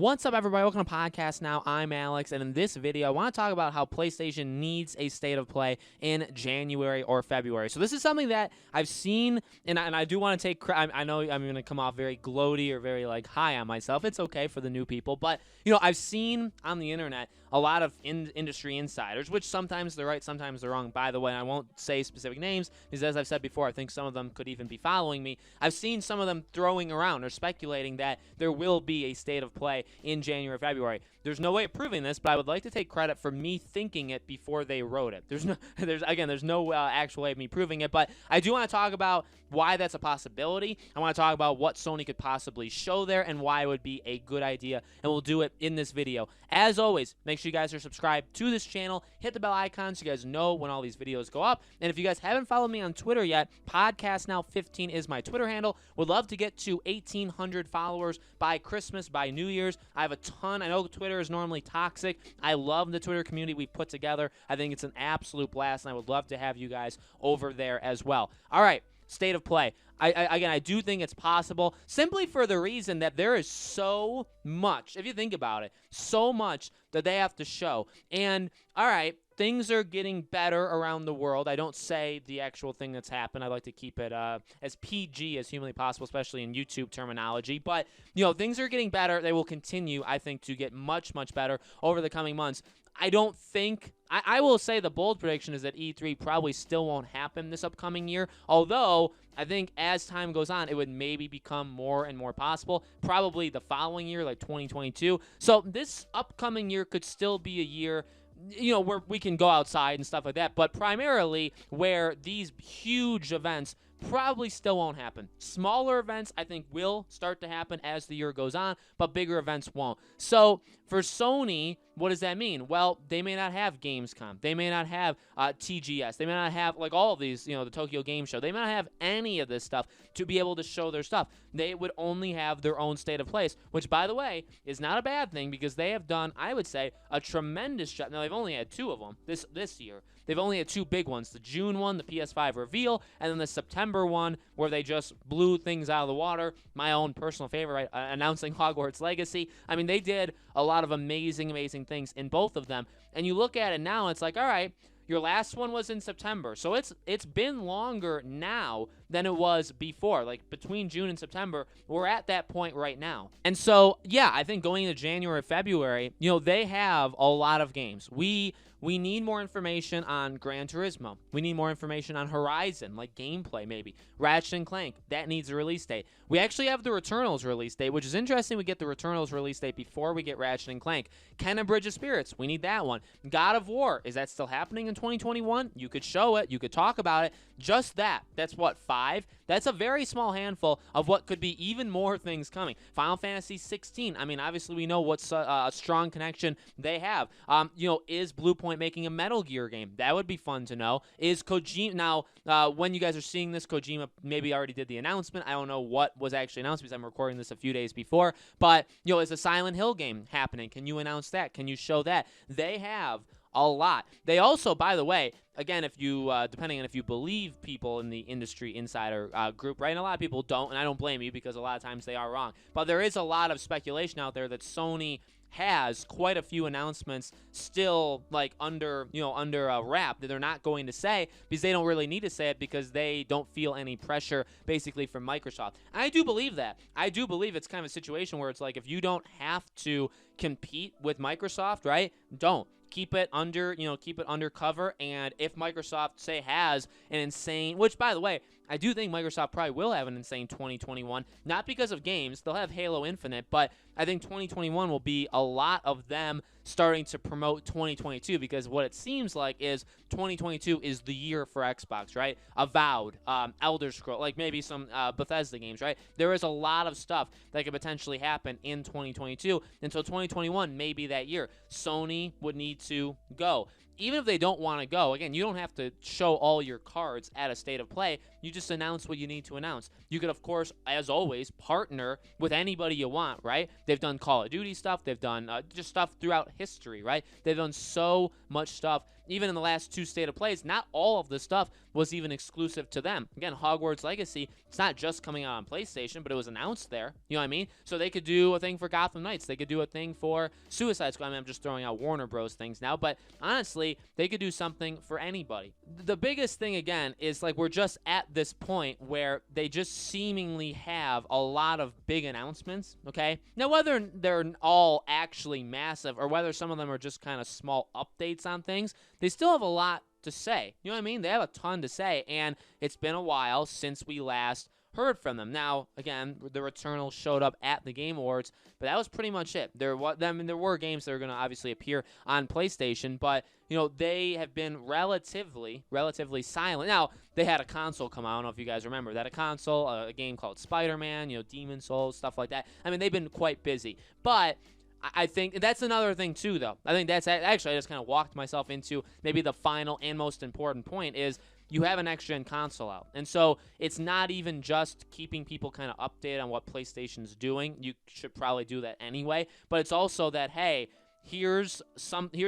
What's up, everybody? Welcome to Podcast Now. I'm Alex, and in this video, I want to talk about how PlayStation needs a state of play in January or February. So this is something that I've seen, and I do want to take credit. I know I'm going to come off very gloaty or very high on myself. It's okay for the new people, but I've seen on the internet a lot of industry insiders, which sometimes they're right, sometimes they're wrong. By the way, I won't say specific names because, as I've said before, I think some of them could even be following me. I've seen some of them throwing around or speculating that there will be a state of play in January or February. There's no way of proving this, but I would like to take credit for me thinking it before they wrote it. There's no actual way of me proving it, but I do want to talk about why that's a possibility. I want to talk about what Sony could possibly show there and why it would be a good idea, and we'll do it in this video. As always, make sure you guys are subscribed to this channel. Hit the bell icon so you guys know when all these videos go up. And if you guys haven't followed me on Twitter yet, Podcast Now 15 is my Twitter handle. Would love to get to 1,800 followers by Christmas, by New Year's. I have a ton. I know Twitter is normally toxic. I love the Twitter community we've put together. I think it's an absolute blast, and I would love to have you guys over there as well. All right. State of play. I do think it's possible, simply for the reason that there is so much, if you think about it, so much that they have to show. And, all right, things are getting better around the world. I don't say the actual thing that's happened. I like to keep it as PG as humanly possible, especially in YouTube terminology. But, things are getting better. They will continue, I think, to get much, much better over the coming months. I don't think, I will say the bold prediction is that E3 probably still won't happen this upcoming year, although I think as time goes on, it would maybe become more and more possible, probably the following year, like 2022. So this upcoming year could still be a year, where we can go outside and stuff like that, but primarily where these huge events probably still won't happen. Smaller events, I think, will start to happen as the year goes on, but bigger events won't. So for Sony, what does that mean? Well, they may not have Gamescom. They may not have TGS. They may not have, all of these, the Tokyo Game Show. They may not have any of this stuff to be able to show their stuff. They would only have their own state of place, which, by the way, is not a bad thing because they have done, I would say, a tremendous job. Now, they've only had two of them this year. They've only had two big ones, the June one, the PS5 reveal, and then the September one where they just blew things out of the water. My own personal favorite, announcing Hogwarts Legacy. I mean, they did a lot of amazing, amazing things in both of them. And you look at it now, it's like, all right, your last one was in September. So it's been longer now than it was before. Between June and September, we're at that point right now. And so, yeah, I think going into January, February, they have a lot of games. We need more information on Gran Turismo. We need more information on Horizon, gameplay maybe. Ratchet & Clank, that needs a release date. We actually have the Returnals release date, which is interesting. We get the Returnals release date before we get Ratchet & Clank. Kenna Bridge of Spirits, we need that one. God of War, is that still happening in 2021? You could show it. You could talk about it. Just that. That's what, 5? That's a very small handful of what could be even more things coming. Final Fantasy 16. I mean, obviously we know what's a strong connection they have. Is Bluepoint making a Metal Gear game? That would be fun to know. Is Kojima, now, when you guys are seeing this, Kojima maybe already did the announcement. I don't know what was actually announced because I'm recording this a few days before. But, is a Silent Hill game happening? Can you announce that? Can you show that? They have a lot. They also, by the way, again, if you, depending on if you believe people in the industry insider group, right? And a lot of people don't, and I don't blame you because a lot of times they are wrong. But there is a lot of speculation out there that Sony has quite a few announcements still under a wrap that they're not going to say because they don't really need to say it because they don't feel any pressure basically from Microsoft. And I do believe that. I do believe it's kind of a situation where it's if you don't have to compete with Microsoft, right? Don't. Keep it under cover, and if Microsoft, say, has an insane, which, by the way, I do think Microsoft probably will have an insane 2021, not because of games, they'll have Halo Infinite, but I think 2021 will be a lot of them starting to promote 2022, because what it seems like is 2022 is the year for Xbox, right? Avowed, Elder Scrolls, maybe some Bethesda games, right? There is a lot of stuff that could potentially happen in 2022, and so 2021 may be that year. Sony would need to go. Even if they don't want to go, again, you don't have to show all your cards at a state of play. You just announce what you need to announce. You could, of course, as always, partner with anybody you want, right? They've done Call of Duty stuff. They've done just stuff throughout history, right? They've done so much stuff even in the last 2 State of Plays, not all of the stuff was even exclusive to them. Again, Hogwarts Legacy, it's not just coming out on PlayStation, but it was announced there. You know what I mean? So they could do a thing for Gotham Knights. They could do a thing for Suicide Squad. I mean, I'm just throwing out Warner Bros. Things now, but honestly, they could do something for anybody. The biggest thing, again, is like we're just at this point where they just seemingly have a lot of big announcements, okay? Now, whether they're all actually massive or whether some of them are just kind of small updates on things, they still have a lot to say. You know what I mean? They have a ton to say, and it's been a while since we last heard from them. Now, again, the Returnal showed up at the Game Awards, but that was pretty much it. There were games that are going to obviously appear on PlayStation, but you know, they have been relatively silent. Now, they had a console come out. I don't know if you guys remember that, a console, a game called Spider-Man, you know, Demon Souls, stuff like that. I mean, they've been quite busy, but I think that's another thing too, though. I think that's actually, I just kind of walked myself into maybe the final and most important point is you have an next-gen console out. And so it's not even just keeping people kind of updated on what PlayStation's doing. You should probably do that anyway. But it's also that, hey, here's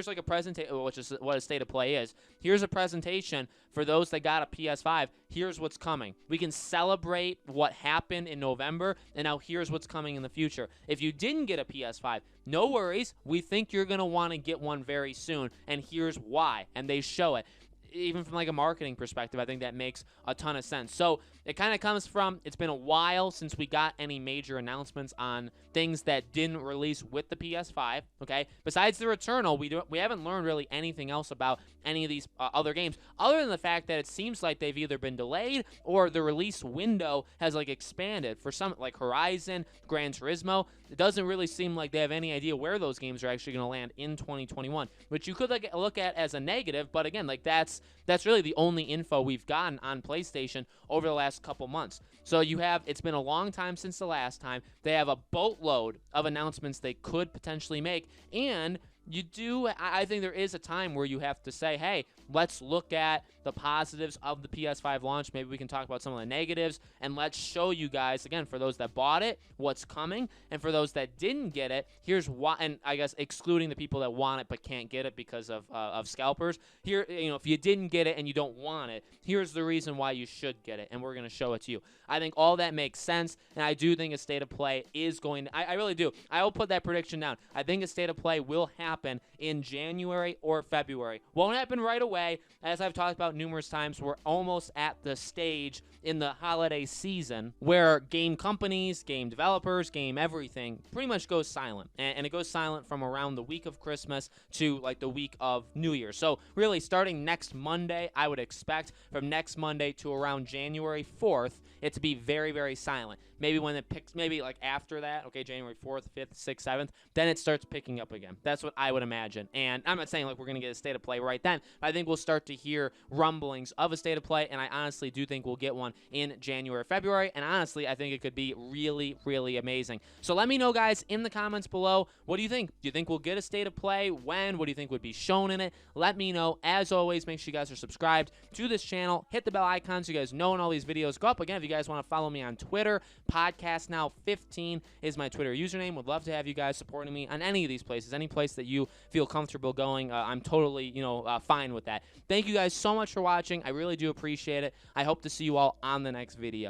like a presentation, which is what a State of Play is. Here's a presentation for those that got a PS5. Here's what's coming. We can celebrate what happened in November, and now here's what's coming in the future. If you didn't get a PS5, no worries. We think you're going to want to get one very soon, and here's why. And they show it. Even from like a marketing perspective, I think that makes a ton of sense. So it kind of comes from, it's been a while since we got any major announcements on things that didn't release with the PS5, okay? Besides the Returnal, we haven't learned really anything else about any of these other games, other than the fact that it seems like they've either been delayed or the release window has like expanded. For some, like Horizon, Gran Turismo, it doesn't really seem like they have any idea where those games are actually going to land in 2021, which you could like look at as a negative, but again, like that's really the only info we've gotten on PlayStation over the last couple months. So it's been a long time since the last time. They have a boatload of announcements they could potentially make, and I think there is a time where you have to say, hey, let's look at the positives of the PS5 launch. Maybe we can talk about some of the negatives, and let's show you guys, again, for those that bought it, what's coming, and for those that didn't get it, here's why, and I guess excluding the people that want it but can't get it because of scalpers. Here, you know, if you didn't get it and you don't want it, here's the reason why you should get it, and we're going to show it to you. I think all that makes sense, and I do think a State of Play is going to, I really do. I will put that prediction down. I think a State of Play will happen in January or February. Won't happen right away. As I've talked about numerous times, we're almost at the stage in the holiday season where game companies, game developers, game everything pretty much goes silent. And it goes silent from around the week of Christmas to like the week of New Year. So really starting next Monday, I would expect from next Monday to around January 4th, it to be very, very silent. Maybe when it picks, maybe like after that, okay, January 4th, 5th, 6th, 7th, then it starts picking up again. That's what I would imagine. And I'm not saying like we're going to get a State of Play right then, but I think we'll start to hear rumblings of a State of Play, and I honestly do think we'll get one in January, February, and honestly, I think it could be really, really amazing. So let me know, guys, in the comments below, what do you think? Do you think we'll get a State of Play? When? What do you think would be shown in it? Let me know. As always, make sure you guys are subscribed to this channel. Hit the bell icon so you guys know when all these videos go up. Again, if you guys want to follow me on Twitter, Podcast Now 15 is my Twitter username. Would love to have you guys supporting me on any of these places, any place that you feel comfortable going. I'm totally, fine with that. Thank you guys so much for watching. I really do appreciate it. I hope to see you all on the next video.